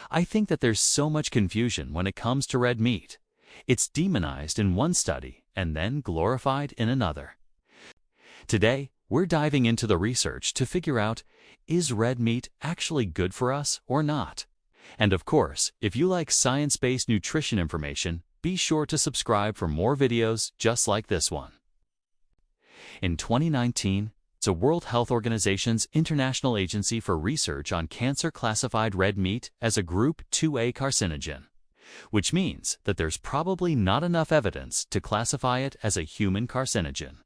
I think that there's so much confusion when it comes to red meat. It's demonized in one study and then glorified in another. Today, we're diving into the research to figure out, is red meat actually good for us or not? And of course, if you like science-based nutrition information, be sure to subscribe for more videos just like this one. In 2019, the World Health Organization's International Agency for Research on Cancer classified red meat as a Group 2A carcinogen, which means that there's probably not enough evidence to classify it as a human carcinogen.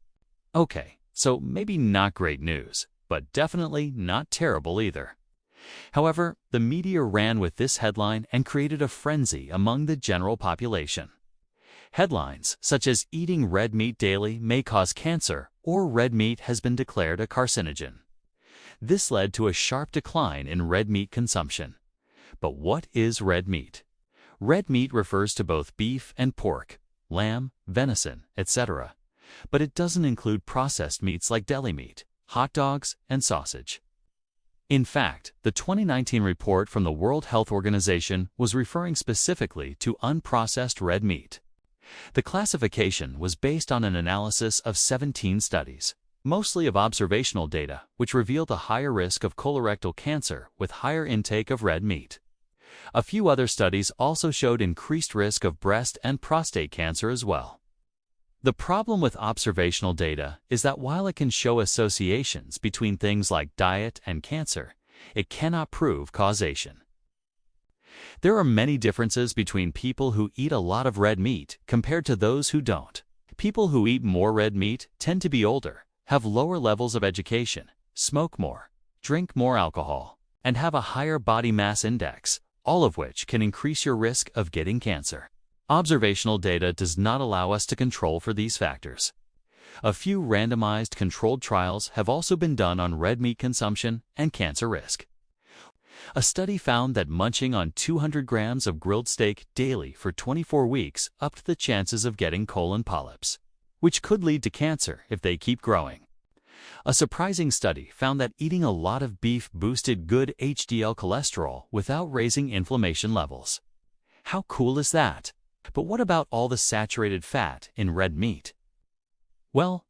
Okay, so maybe not great news, but definitely not terrible either. However, the media ran with this headline and created a frenzy among the general population. Headlines such as "Eating red meat daily may cause cancer" or "Red meat has been declared a carcinogen." This led to a sharp decline in red meat consumption. But what is red meat? Red meat refers to both beef and pork, lamb, venison, etc. But it doesn't include processed meats like deli meat, hot dogs, and sausage. In fact, the 2019 report from the World Health Organization was referring specifically to unprocessed red meat. The classification was based on an analysis of 17 studies, mostly of observational data, which revealed a higher risk of colorectal cancer with higher intake of red meat. A few other studies also showed increased risk of breast and prostate cancer as well. The problem with observational data is that while it can show associations between things like diet and cancer, it cannot prove causation. There are many differences between people who eat a lot of red meat compared to those who don't. People who eat more red meat tend to be older, have lower levels of education, smoke more, drink more alcohol, and have a higher body mass index, all of which can increase your risk of getting cancer. Observational data does not allow us to control for these factors. A few randomized controlled trials have also been done on red meat consumption and cancer risk. A study found that munching on 200 grams of grilled steak daily for 24 weeks upped the chances of getting colon polyps, which could lead to cancer if they keep growing. A surprising study found that eating a lot of beef boosted good HDL cholesterol without raising inflammation levels. How cool is that? But what about all the saturated fat in red meat? Well,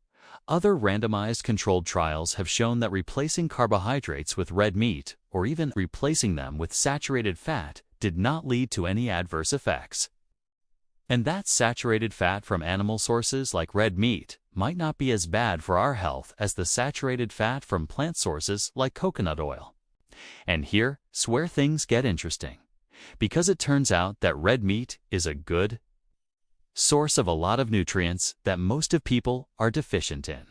other randomized controlled trials have shown that replacing carbohydrates with red meat, or even replacing them with saturated fat, did not lead to any adverse effects. And that saturated fat from animal sources like red meat might not be as bad for our health as the saturated fat from plant sources like coconut oil. And here's where things get interesting, because it turns out that red meat is a good source of a lot of nutrients that most of people are deficient in.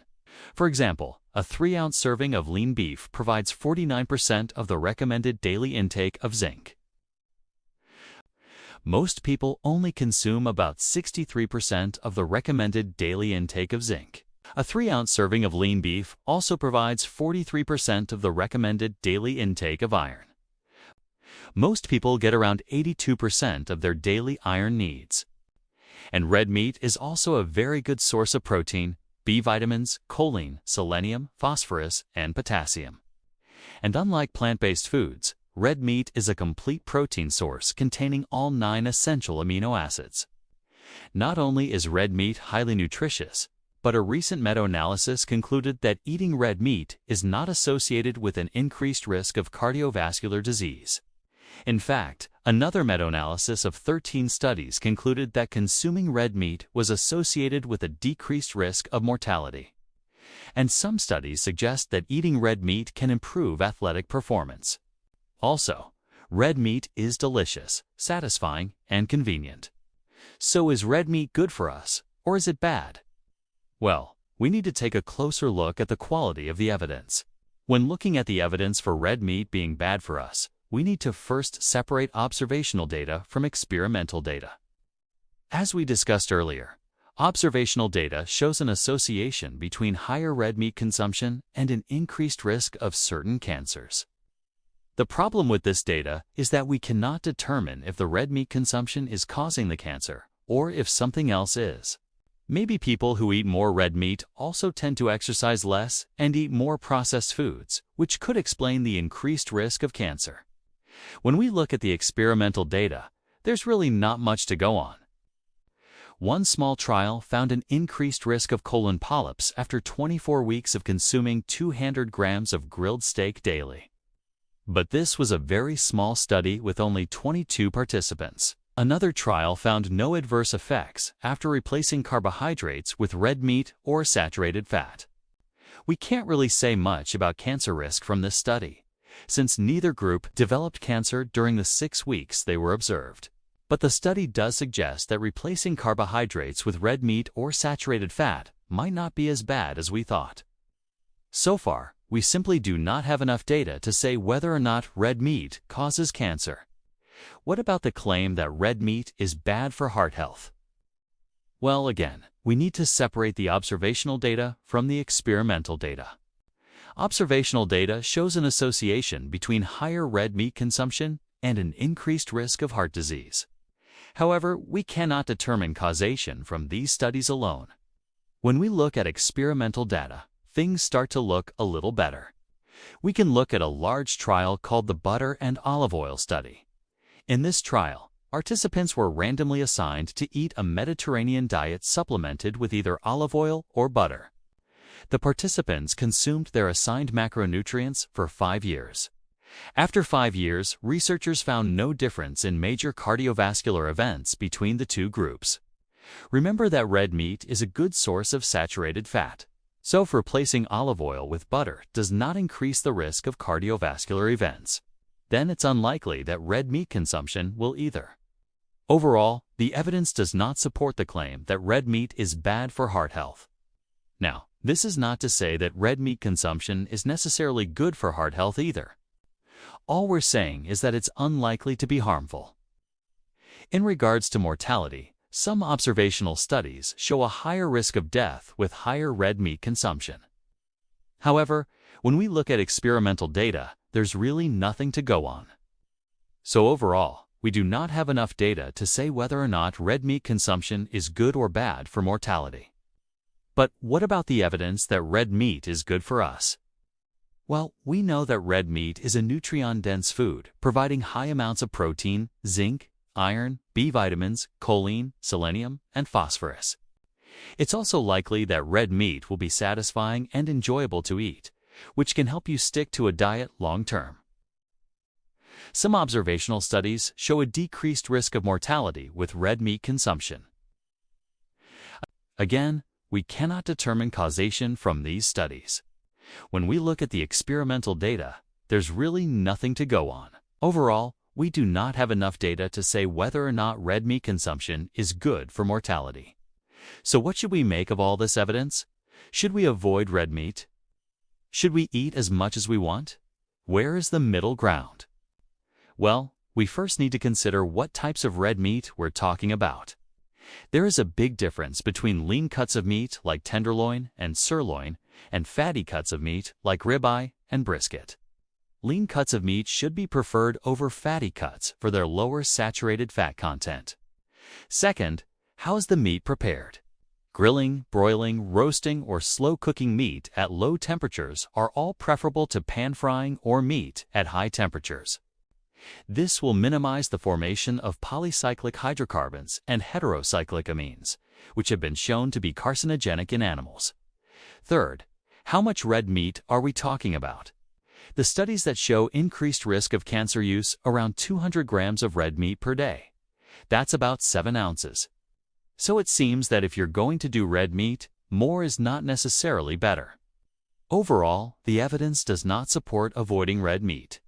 For example, a 3-ounce serving of lean beef provides 49% of the recommended daily intake of zinc. Most people only consume about 63% of the recommended daily intake of zinc. A 3-ounce serving of lean beef also provides 43% of the recommended daily intake of iron. Most people get around 82% of their daily iron needs. And red meat is also a very good source of protein, B vitamins, choline, selenium, phosphorus, and potassium. And unlike plant-based foods, red meat is a complete protein source containing all 9 essential amino acids. Not only is red meat highly nutritious, but a recent meta-analysis concluded that eating red meat is not associated with an increased risk of cardiovascular disease. In fact, another meta-analysis of 13 studies concluded that consuming red meat was associated with a decreased risk of mortality. And some studies suggest that eating red meat can improve athletic performance. Also, red meat is delicious, satisfying, and convenient. So is red meat good for us, or is it bad? Well, we need to take a closer look at the quality of the evidence. When looking at the evidence for red meat being bad for us, we need to first separate observational data from experimental data. As we discussed earlier, observational data shows an association between higher red meat consumption and an increased risk of certain cancers. The problem with this data is that we cannot determine if the red meat consumption is causing the cancer or if something else is. Maybe people who eat more red meat also tend to exercise less and eat more processed foods, which could explain the increased risk of cancer. When we look at the experimental data, there's really not much to go on. One small trial found an increased risk of colon polyps after 24 weeks of consuming 200 grams of grilled steak daily. But this was a very small study with only 22 participants. Another trial found no adverse effects after replacing carbohydrates with red meat or saturated fat. We can't really say much about cancer risk from this study, since neither group developed cancer during the 6 weeks they were observed. But the study does suggest that replacing carbohydrates with red meat or saturated fat might not be as bad as we thought. So far, we simply do not have enough data to say whether or not red meat causes cancer. What about the claim that red meat is bad for heart health? Well, again, we need to separate the observational data from the experimental data. Observational data shows an association between higher red meat consumption and an increased risk of heart disease. However, we cannot determine causation from these studies alone. When we look at experimental data, things start to look a little better. We can look at a large trial called the butter and olive oil study. In this trial, participants were randomly assigned to eat a Mediterranean diet supplemented with either olive oil or butter. The participants consumed their assigned macronutrients for 5 years. After 5 years, researchers found no difference in major cardiovascular events between the two groups. Remember that red meat is a good source of saturated fat, so replacing olive oil with butter does not increase the risk of cardiovascular events. Then it's unlikely that red meat consumption will either. Overall, the evidence does not support the claim that red meat is bad for heart health. Now, this is not to say that red meat consumption is necessarily good for heart health either. All we're saying is that it's unlikely to be harmful. In regards to mortality, some observational studies show a higher risk of death with higher red meat consumption. However, when we look at experimental data, there's really nothing to go on. So overall, we do not have enough data to say whether or not red meat consumption is good or bad for mortality. But what about the evidence that red meat is good for us? Well, we know that red meat is a nutrient-dense food, providing high amounts of protein, zinc, iron, B vitamins, choline, selenium, and phosphorus. It's also likely that red meat will be satisfying and enjoyable to eat, which can help you stick to a diet long-term. Some observational studies show a decreased risk of mortality with red meat consumption. Again, we cannot determine causation from these studies. When we look at the experimental data, there's really nothing to go on. Overall, we do not have enough data to say whether or not red meat consumption is good for mortality. So what should we make of all this evidence? Should we avoid red meat? Should we eat as much as we want? Where is the middle ground? Well, we first need to consider what types of red meat we're talking about. There is a big difference between lean cuts of meat like tenderloin and sirloin and fatty cuts of meat like ribeye and brisket. Lean cuts of meat should be preferred over fatty cuts for their lower saturated fat content. Second, how is the meat prepared? Grilling, broiling, roasting, or slow cooking meat at low temperatures are all preferable to pan frying or meat at high temperatures. This will minimize the formation of polycyclic hydrocarbons and heterocyclic amines, which have been shown to be carcinogenic in animals. Third, how much red meat are we talking about? The studies that show increased risk of cancer use around 200 grams of red meat per day. That's about 7 ounces. So it seems that if you're going to do red meat, more is not necessarily better. Overall, the evidence does not support avoiding red meat.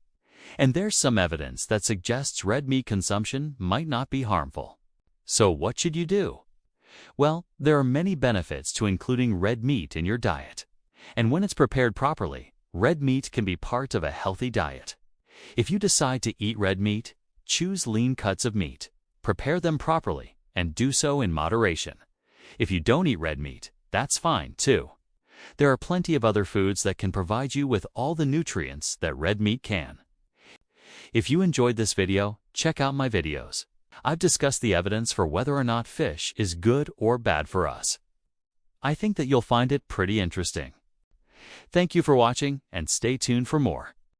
And there's some evidence that suggests red meat consumption might not be harmful. So what should you do? Well, there are many benefits to including red meat in your diet. And when it's prepared properly, red meat can be part of a healthy diet. If you decide to eat red meat, choose lean cuts of meat, prepare them properly, and do so in moderation. If you don't eat red meat, that's fine too. There are plenty of other foods that can provide you with all the nutrients that red meat can. If you enjoyed this video, check out my videos. I've discussed the evidence for whether or not fish is good or bad for us. I think that you'll find it pretty interesting. Thank you for watching, and stay tuned for more.